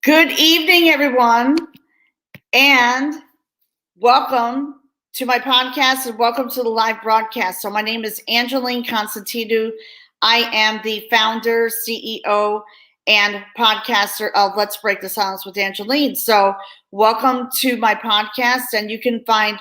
Good evening, everyone, and welcome to my podcast and welcome to the live broadcast. So my name is Angeline Constantinou. I am the founder, CEO, and podcaster of Let's Break the Silence with Angeline. So welcome to my podcast, and you can find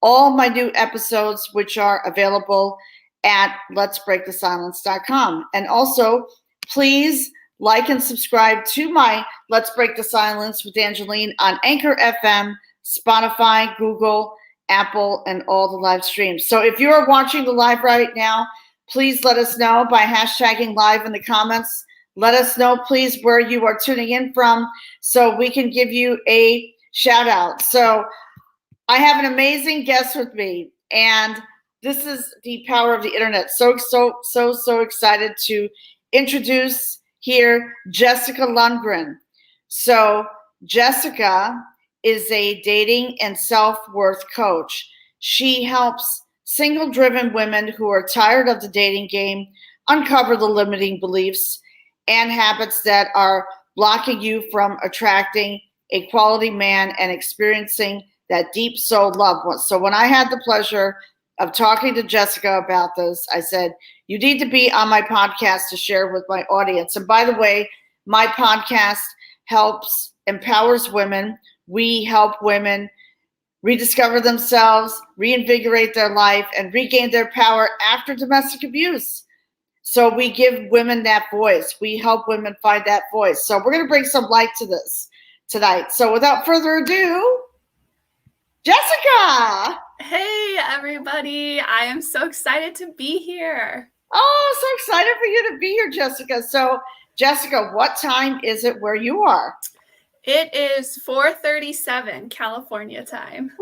all my new episodes, which are available at letsbreakthesilence.com. And also, please like and subscribe to my Let's Break the Silence with Angeline on Anchor FM, Spotify, Google, Apple, and all the live streams. So if you are watching the live right now, please let us know by hashtagging live in the comments. Let us know, please, where you are tuning in from so we can give you a shout out. So I have an amazing guest with me, and this is the power of the internet. So excited to introduce here Jessica Lundgren. So Jessica is a dating and self-worth coach. She helps single-driven women who are tired of the dating game uncover the limiting beliefs and habits that are blocking you from attracting a quality man and experiencing that deep soul love. So when I had the pleasure of talking to Jessica about this, I said, you need to be on my podcast to share with my audience. And by the way, my podcast empowers women. We help women rediscover themselves, reinvigorate their life, and regain their power after domestic abuse. So we give women that voice. We help women find that voice. So we're going to bring some light to this tonight. So without further ado, Jessica! Hey, everybody. I am so excited to be here. Oh, so excited for you to be here, Jessica. So, Jessica, what time is it where you are? It is 4:37 California time.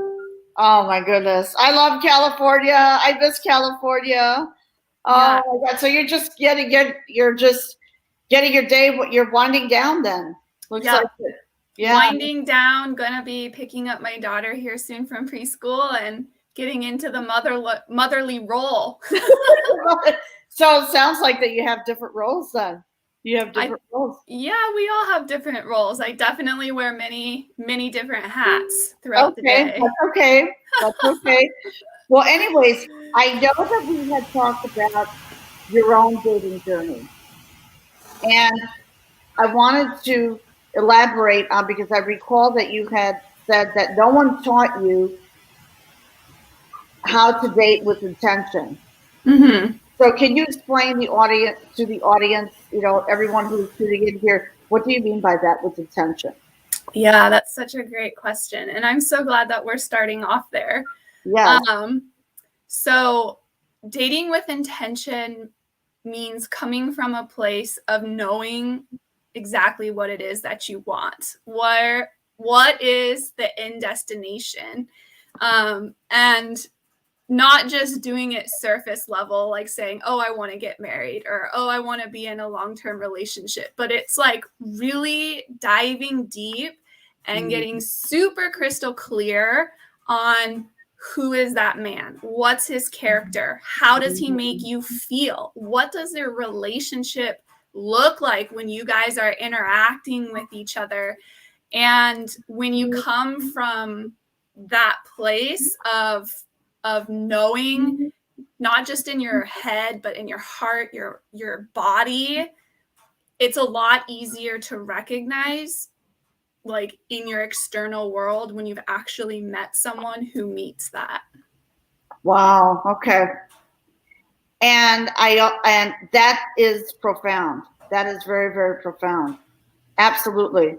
Oh, my goodness. I love California. I miss California. Oh, yeah. My God. So you're just getting your day, you're winding down then. Looks like it. Yeah. Winding down, gonna be picking up my daughter here soon from preschool and getting into the motherly role. So it sounds like that you have different roles then. You have different roles. Yeah, we all have different roles. I definitely wear many different hats throughout the day. That's okay. Well, anyways, I know that we had talked about your own dating journey. And I wanted to elaborate on, because I recall that you had said that no one taught you how to date with intention. Mm-hmm. So can you explain to the audience, everyone who's tuning in here, what do you mean by that, with intention? Yeah, that's such a great question. And I'm so glad that we're starting off there. Yeah. So dating with intention means coming from a place of knowing exactly what it is that you want. What is the end destination? And not just doing it surface level, like saying, oh, I want to get married, or, oh, I want to be in a long-term relationship. But it's like really diving deep and getting super crystal clear on who is that man? What's his character? How does he make you feel? What does their relationship look like when you guys are interacting with each other? And when you come from that place of knowing, not just in your head, but in your heart, your body, it's a lot easier to recognize, like, in your external world when you've actually met someone who meets that. Wow. Okay. And that is profound. That is very, very profound. Absolutely.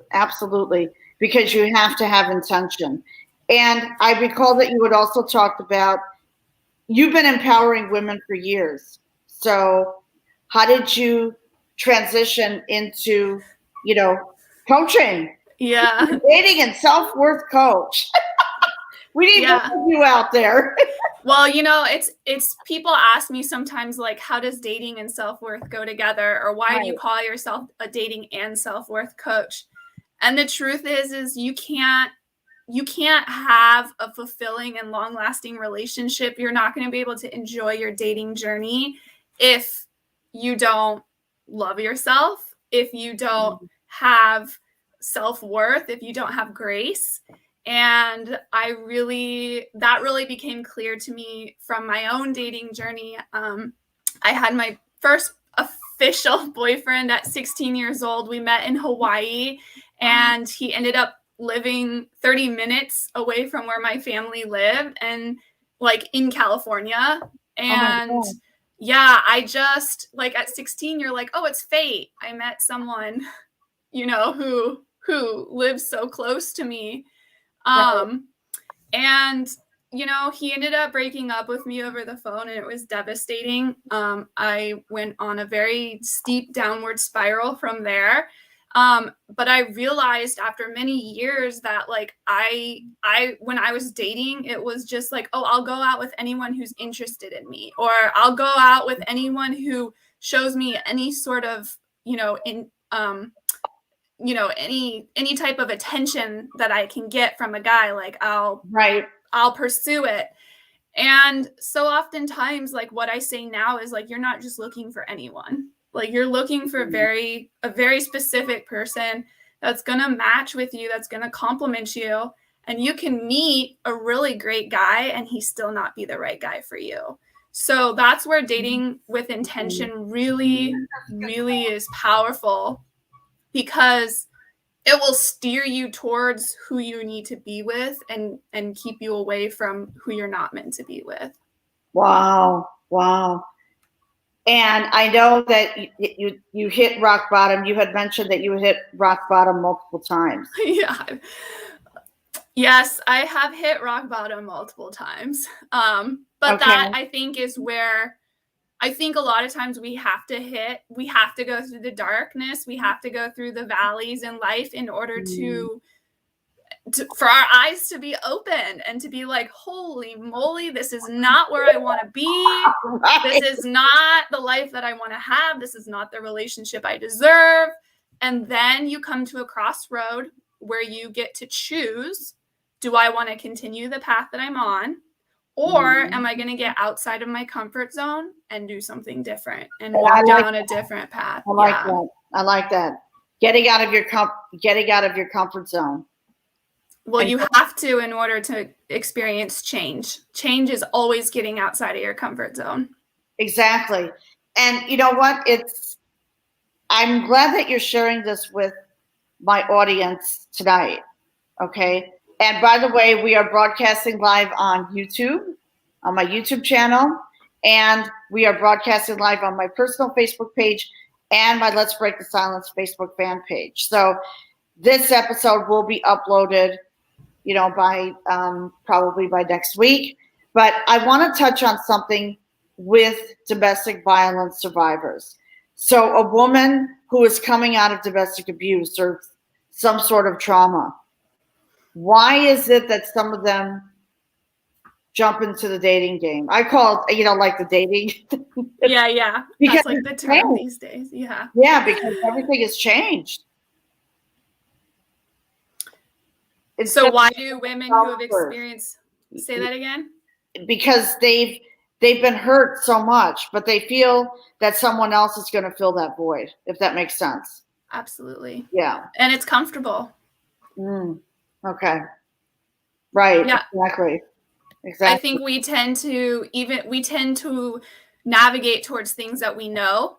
Because you have to have intention. And I recall that you had also talked about, you've been empowering women for years. So how did you transition into, coaching? Yeah. Dating and self-worth coach. We need more of you out there. Well, it's people ask me sometimes, like, how does dating and self-worth go together? Or why do you call yourself a dating and self-worth coach? And the truth is you can't have a fulfilling and long-lasting relationship. You're not going to be able to enjoy your dating journey if you don't love yourself, if you don't have self-worth if you don't have grace. And that really became clear to me from my own dating journey. I had my first official boyfriend at 16 years old. We met in Hawaii, and he ended up living 30 minutes away from where my family lived, and like in California. And yeah, I just like at 16, you're like, oh, it's fate. I met someone, who lives so close to me. And he ended up breaking up with me over the phone, and it was devastating. I went on a very steep downward spiral from there. But I realized after many years that like when I was dating, it was just like, oh, I'll go out with anyone who's interested in me, or I'll go out with anyone who shows me any sort of, any type of attention that I can get from a guy. Like I'll pursue it. And so oftentimes, like what I say now is like, you're not just looking for anyone. Like you're looking for a very specific person that's going to match with you, that's going to compliment you. And you can meet a really great guy and he still not be the right guy for you. So that's where dating with intention really, really is powerful, because it will steer you towards who you need to be with and keep you away from who you're not meant to be with. Wow. And I know that you hit rock bottom. You had mentioned that you hit rock bottom multiple times. Yeah. Yes, I have hit rock bottom multiple times. But that I think is where I think a lot of times we have to go through the darkness. We have to go through the valleys in life in order for our eyes to be open and to be like, holy moly, this is not where I want to be. Right. This is not the life that I want to have. This is not the relationship I deserve. And then you come to a crossroad where you get to choose, do I want to continue the path that I'm on? Or am I going to get outside of my comfort zone and do something different and walk down a different path? I like that. Getting out of your comfort zone. Well, you have to in order to experience change. Change is always getting outside of your comfort zone. Exactly. And you know what? I'm glad that you're sharing this with my audience tonight. Okay. And by the way, we are broadcasting live on YouTube, on my YouTube channel, and we are broadcasting live on my personal Facebook page and my Let's Break the Silence Facebook fan page. So this episode will be uploaded, by probably by next week. But I want to touch on something with domestic violence survivors. So a woman who is coming out of domestic abuse or some sort of trauma, why is it that some of them jump into the dating game? I call it, like the dating. Yeah. Because that's like the term these days. Yeah. Yeah, because everything has changed. So why do women who have experienced, say that again? Because they've been hurt so much, but they feel that someone else is going to fill that void, if that makes sense. Absolutely. Yeah. And it's comfortable. Okay. Right. Yeah. Exactly. I think we tend to navigate towards things that we know,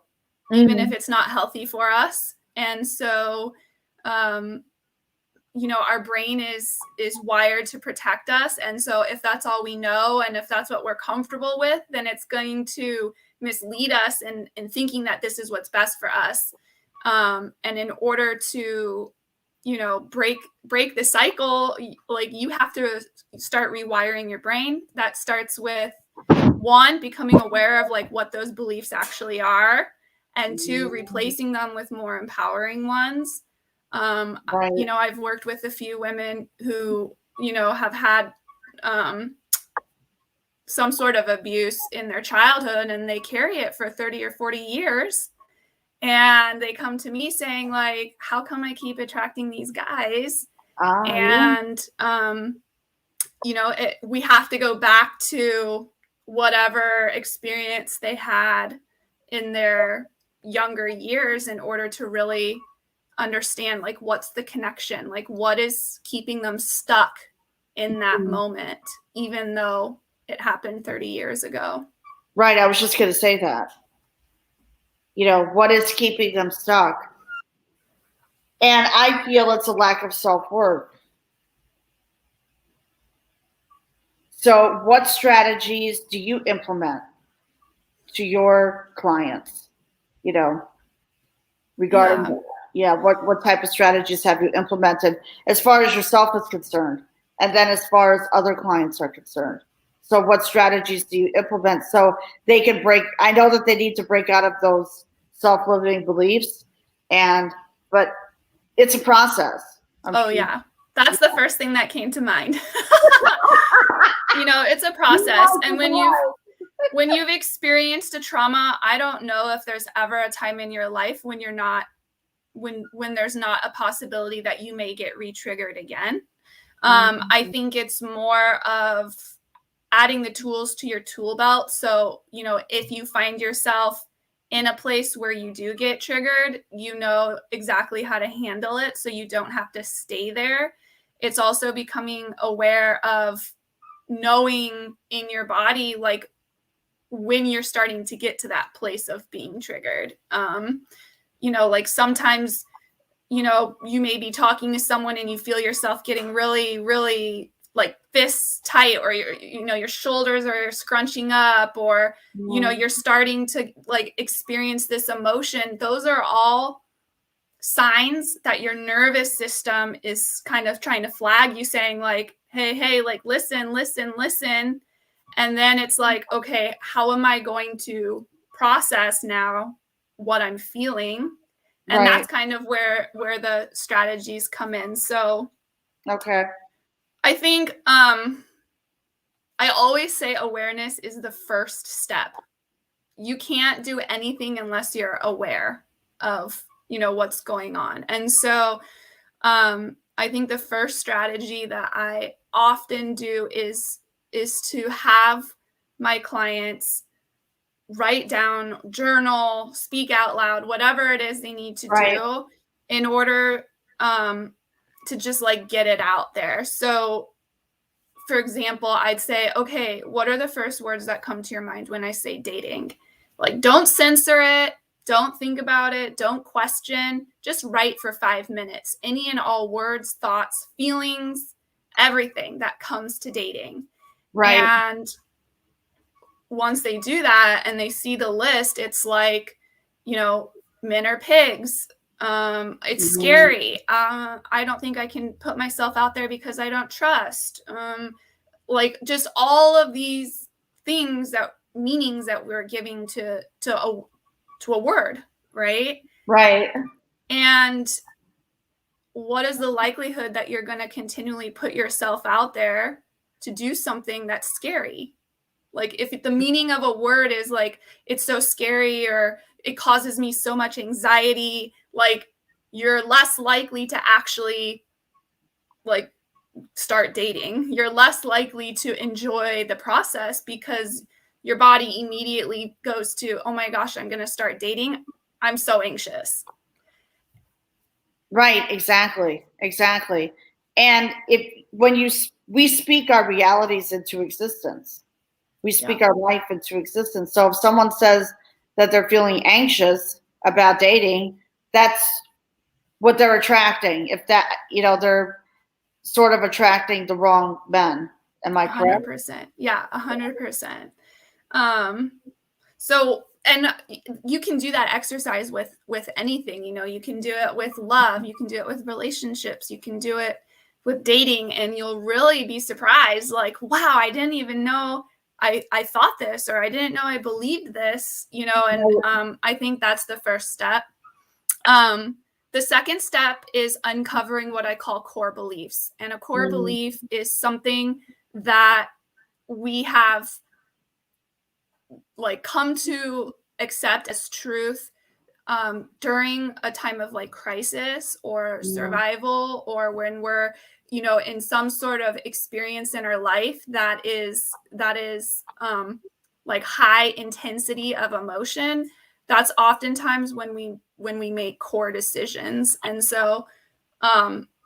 even if it's not healthy for us. And so, our brain is wired to protect us. And so if that's all we know, and if that's what we're comfortable with, then it's going to mislead us in thinking that this is what's best for us. And in order to, break the cycle, like you have to start rewiring your brain. That starts with 1, becoming aware of like what those beliefs actually are, and 2, replacing them with more empowering ones. Right. I've worked with a few women who, have had some sort of abuse in their childhood, and they carry it for 30 or 40 years. And they come to me saying like, how come I keep attracting these guys? And, we have to go back to whatever experience they had in their younger years in order to really understand, like, what's the connection, like what is keeping them stuck in that moment, even though it happened 30 years ago. Right. I was just going to say that. You know, what is keeping them stuck? And I feel it's a lack of self-worth. So what strategies do you implement to your clients, you know, regarding, what type of strategies have you implemented as far as yourself is concerned? And then as far as other clients are concerned. So what strategies do you implement so they can break? I know that they need to break out of those self-limiting beliefs, but it's a process. Yeah. That's the first thing that came to mind. You know, it's a process. And when you've experienced a trauma, I don't know if there's ever a time in your life when you're not, when there's not a possibility that you may get re-triggered again. I think it's more of adding the tools to your tool belt. So, you know, if you find yourself in a place where you do get triggered, you know exactly how to handle it so you don't have to stay there. It's also becoming aware of knowing in your body, like, when you're starting to get to that place of being triggered. You know, like sometimes, you know, you may be talking to someone and you feel yourself getting really, really like fists tight, or your shoulders are scrunching up, or, you know, you're starting to like experience this emotion. Those are all signs that your nervous system is kind of trying to flag you, saying like, hey, like, listen. And then it's like, okay, how am I going to process now what I'm feeling? And that's kind of where the strategies come in. So, okay. I think I always say awareness is the first step. You can't do anything unless you're aware of, you know, what's going on. And so I think the first strategy that I often do is to have my clients write down, journal, speak out loud, whatever it is they need to do in order to just like get it out there. So, for example, I'd say, okay, what are the first words that come to your mind when I say dating? Like, don't censor it. Don't think about it. Don't question. Just write for 5 minutes. Any and all words, thoughts, feelings, everything that comes to dating. Right. And once they do that and they see the list, it's like, you know, men are pigs. It's scary. I don't think I can put myself out there because I don't trust. Like just all of these things, that meanings that we're giving to a word, right? Right. And what is the likelihood that you're going to continually put yourself out there to do something that's scary? Like if the meaning of a word is like, it's so scary, or it causes me so much anxiety, like you're less likely to actually like start dating. You're less likely to enjoy the process because your body immediately goes to, oh my gosh, I'm going to start dating. I'm so anxious. Right. Exactly. And we speak our realities into existence. We speak our life into existence. So if someone says that they're feeling anxious about dating, that's what they're attracting. If that, you know, they're sort of attracting the wrong men. Am I correct? 100%. Yeah, 100%. So, and you can do that exercise with anything, you know, you can do it with love, you can do it with relationships, you can do it with dating, and you'll really be surprised, like, wow, I didn't even know I thought this, or I didn't know I believed this, you know. And I think that's the first step. The second step is uncovering what I call core beliefs. And a core belief is something that we have like come to accept as truth during a time of like crisis or survival, or when we're, you know, in some sort of experience in our life that is like high intensity of emotion. that's oftentimes when we make core decisions. And so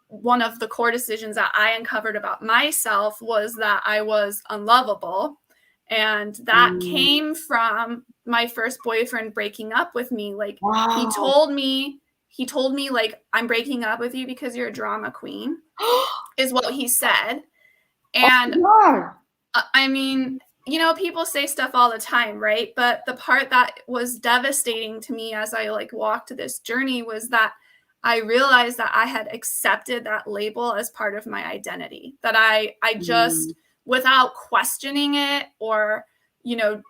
one of the core decisions that I uncovered about myself was that I was unlovable. And that came from my first boyfriend breaking up with me. Like, Wow. he told me like, I'm breaking up with you because you're a drama queen, is what he said. And I mean, you know, people say stuff all the time, right? But the part that was devastating to me as I like walked this journey was that I realized that I had accepted that label as part of my identity, that I just, without questioning it or, you know,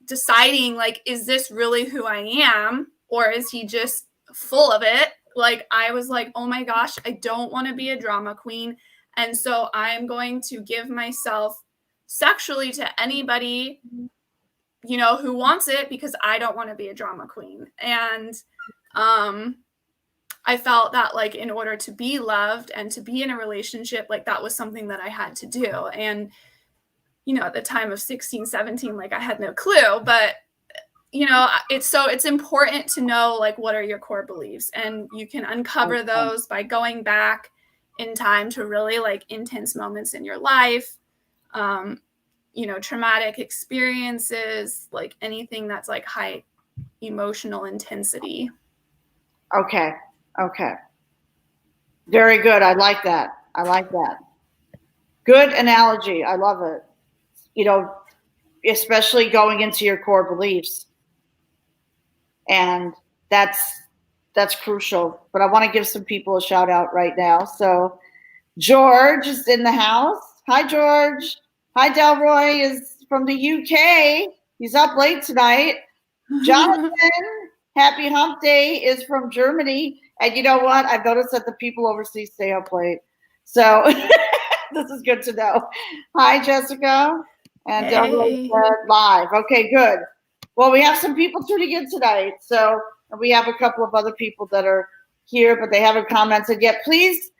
deciding like, is this really who I am? Or is he just full of it? Like, I was like, oh my gosh, I don't want to be a drama queen. And so I'm going to give myself sexually to anybody, you know, who wants it, because I don't want to be a drama queen. And I felt that like, in order to be loved and to be in a relationship, like that was something that I had to do. And, you know, at the time of 16, 17, like I had no clue, but you know, it's important to know like, what are your core beliefs, and you can uncover those by going back in time to really like intense moments in your life, you know, traumatic experiences, like anything that's like high emotional intensity. Okay. Very good. I like that. Good analogy. I love it. You know, especially going into your core beliefs. And that's crucial. But I want to give some people a shout out right now. So George is in the house. Hi, George. Hi, Delroy is from the UK. He's up late tonight. Jonathan, happy hump day, is from Germany. And you know what? I've noticed that the people overseas stay up late. So this is good to know. Hi, Jessica. And Delroy said live. Okay, good. Well, we have some people tuning in tonight. So we have a couple of other people that are here, but they haven't commented yet. Please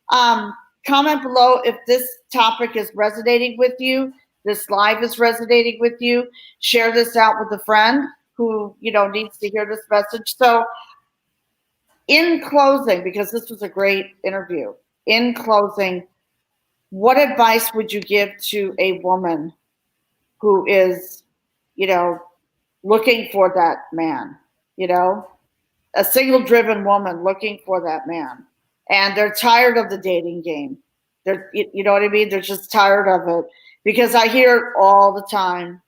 comment below if this topic is resonating with you, this live is resonating with you. Share this out with a friend who, you know, needs to hear this message. So in closing, because this was a great interview, in closing, what advice would you give to a woman who is, you know, looking for that man, you know, a single driven woman looking for that man, and they're tired of the dating game. They're, you know what I mean? They're just tired of it, because I hear it all the time.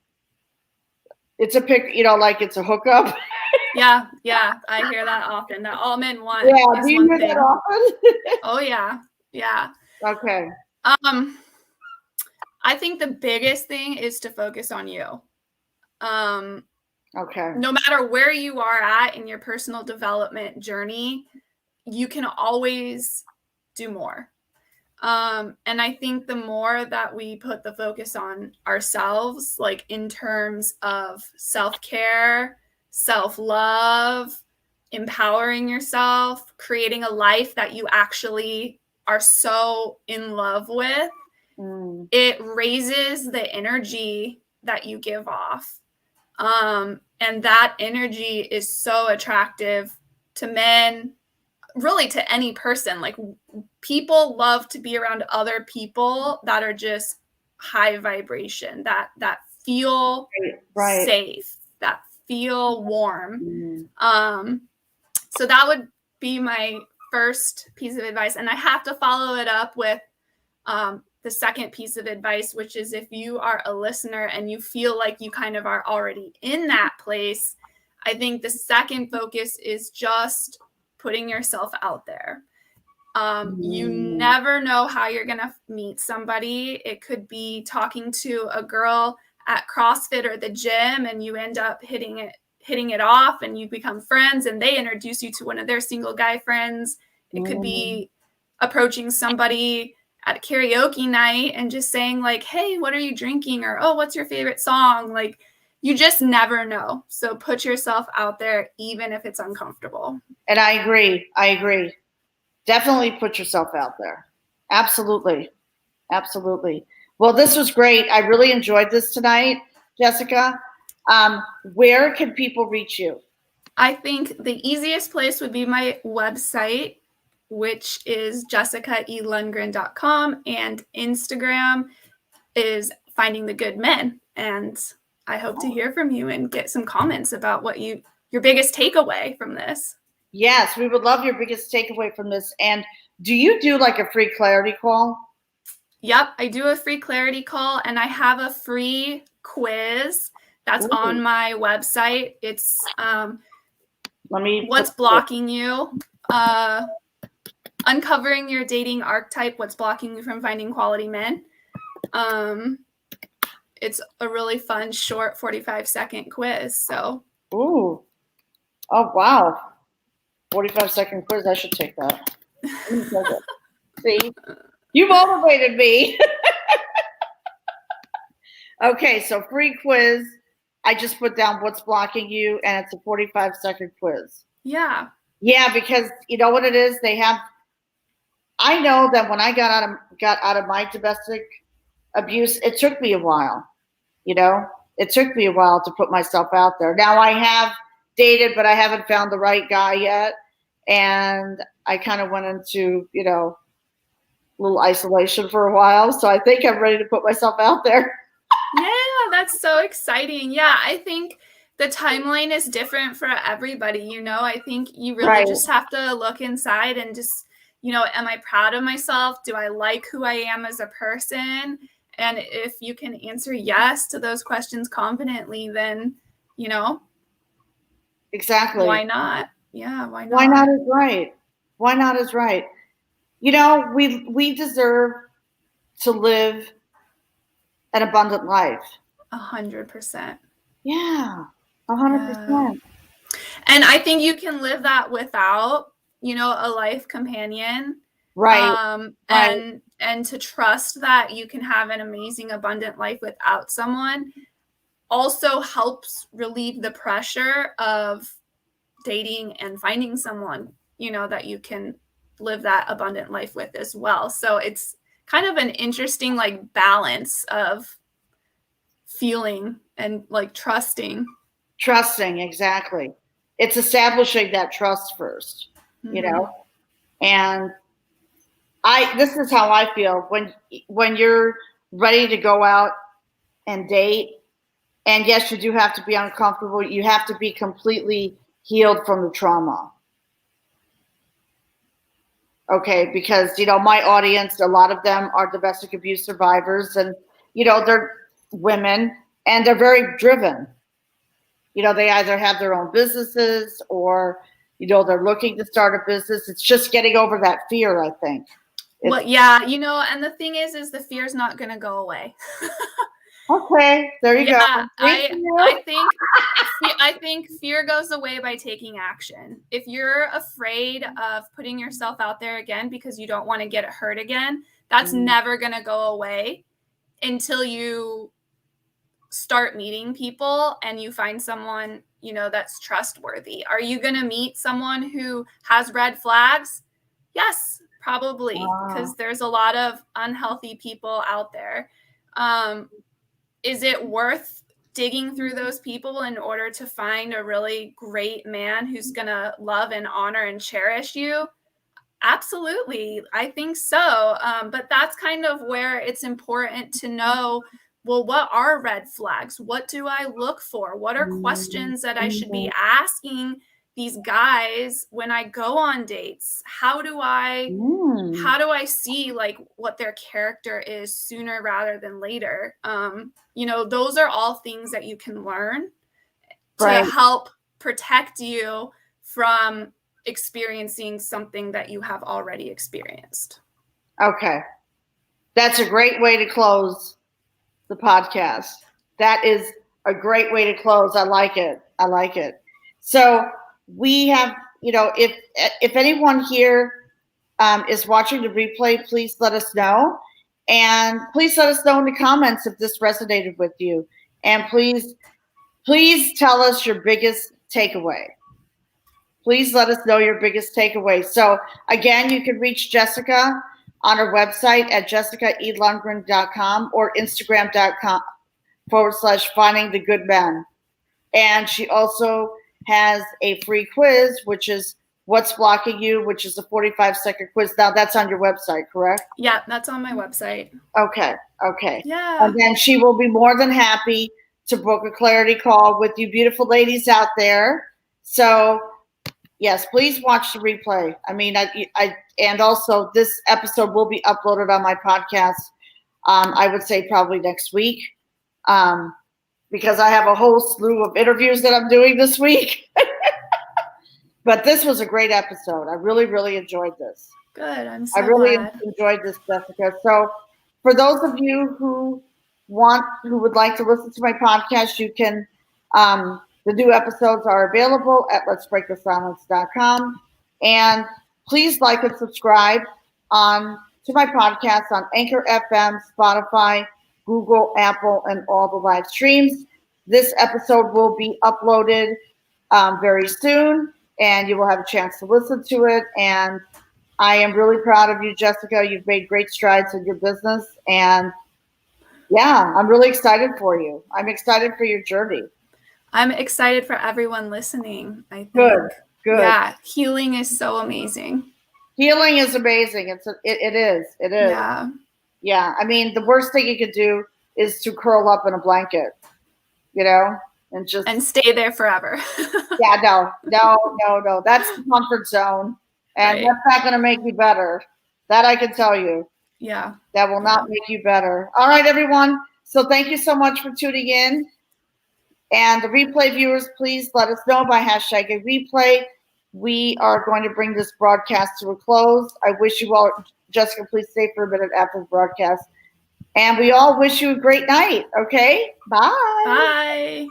It's a pick, you know, like it's a hookup. Yeah, I hear that often. That all men want. Yeah, do you hear that often? Oh yeah. Okay. I think the biggest thing is to focus on you. Okay. No matter where you are at in your personal development journey, you can always do more. And I think the more that we put the focus on ourselves, like in terms of self-care, self-love, empowering yourself, creating a life that you actually are so in love with, it raises the energy that you give off. And that energy is so attractive to men, really to any person. Like, people love to be around other people that are just high vibration, that feel safe, that feel warm. So that would be my first piece of advice. And I have to follow it up with the second piece of advice, which is, if you are a listener and you feel like you kind of are already in that place, I think the second focus is just putting yourself out there. You never know how you're going to meet somebody. It could be talking to a girl at CrossFit or the gym, and you end up hitting it off, and you become friends, and they introduce you to one of their single guy friends. It could be approaching somebody at a karaoke night and just saying like, hey, what are you drinking? Or, oh, what's your favorite song? Like, you just never know. So put yourself out there, even if it's uncomfortable. And I agree. Definitely put yourself out there. Absolutely. Well, this was great. I really enjoyed this tonight, Jessica. Where can people reach you? I think the easiest place would be my website, which is jessicaelundgren.com, and Instagram is Finding the Good Men. And I hope to hear from you and get some comments about what your biggest takeaway from this. Yes, we would love your biggest takeaway from this. And do you do like a free clarity call? Yep, I do a free clarity call, and I have a free quiz that's on my website. It's what's blocking you, uncovering your dating archetype, what's blocking you from finding quality men. It's a really fun, short 45-second quiz. So. Ooh. Oh, wow. 45-second quiz. I should take that. See? You motivated me. Okay, so free quiz. I just put down what's blocking you, and it's a 45-second quiz. Yeah. Yeah, because you know what it is? I know that when I got out of my domestic abuse, it took me a while. You know, it took me a while to put myself out there. Now I have dated, but I haven't found the right guy yet. And I kind of went into, you know, a little isolation for a while. So I think I'm ready to put myself out there. Yeah, that's so exciting. Yeah, I think the timeline is different for everybody. You know, I think you really just have to look inside and just, you know, am I proud of myself? Do I like who I am as a person? And if you can answer yes to those questions confidently, then, you know. Exactly. Why not? Yeah, why not? Why not is right. Why not is right. You know, we deserve to live an abundant life. 100%. Yeah, 100%. And I think you can live that without, you know, a life companion. Right. And to trust that you can have an amazing, abundant life without someone also helps relieve the pressure of dating and finding someone, you know, that you can live that abundant life with as well. So it's kind of an interesting like balance of feeling and like trusting. Trusting, exactly. It's establishing that trust first, you know. And this is how I feel when you're ready to go out and date. And yes, you do have to be uncomfortable. You have to be completely healed from the trauma. Okay, because, you know, my audience, a lot of them are domestic abuse survivors, and, you know, they're women and they're very driven. You know, they either have their own businesses or, you know, they're looking to start a business. It's just getting over that fear, I think. Well, yeah, you know, and the thing is the fear is not going to go away. Okay, there you go. I think fear goes away by taking action. If you're afraid of putting yourself out there again because you don't want to get hurt again, that's never going to go away until you start meeting people and you find someone, you know, that's trustworthy. Are you going to meet someone who has red flags? Yes, probably, because there's a lot of unhealthy people out there. Is it worth digging through those people in order to find a really great man who's going to love and honor and cherish you? Absolutely. I think so. But that's kind of where it's important to know, well, what are red flags? What do I look for? What are questions that I should be asking these guys when I go on dates? How do I see like what their character is sooner rather than later? You know, those are all things that you can learn to help protect you from experiencing something that you have already experienced. Okay. That's a great way to close the podcast. That is a great way to close. I like it. I like it. So we have, you know, if anyone here is watching the replay, please let us know. And please let us know in the comments if this resonated with you. And please tell us your biggest takeaway. Please let us know your biggest takeaway. So again, you can reach Jessica on her website at jessicaelundgren.com or instagram.com/findingthegoodmen. And she also has a free quiz, which is What's Blocking You, which is a 45-second quiz. Now, that's on your website, correct? Yeah, that's on my website. Okay. Yeah. And then she will be more than happy to book a clarity call with you beautiful ladies out there. So, yes, please watch the replay. I mean, and also this episode will be uploaded on my podcast. I would say probably next week, because I have a whole slew of interviews that I'm doing this week. But this was a great episode. I really, really enjoyed this. Good. I'm so I really glad. enjoyed this, Jessica. So for those of you who would like to listen to my podcast, you can, the new episodes are available at letsbreakthesilence.com. And please like and subscribe to my podcast on Anchor FM, Spotify, Google, Apple, and all the live streams. This episode will be uploaded very soon, and you will have a chance to listen to it. And I am really proud of you, Jessica. You've made great strides in your business. And yeah, I'm really excited for you. I'm excited for your journey. I'm excited for everyone listening. I think. Good. Yeah, healing is so amazing. Healing is amazing. It is. Yeah. I mean, the worst thing you could do is to curl up in a blanket, and stay there forever. Yeah, no. That's the comfort zone. And That's not going to make you better. That I can tell you. Yeah. That will not make you better. All right, everyone. So thank you so much for tuning in. And the replay viewers, please let us know by hashtagging replay. We are going to bring this broadcast to a close. I wish you all, Jessica, please stay for a minute after the broadcast. And we all wish you a great night. Okay? Bye. Bye.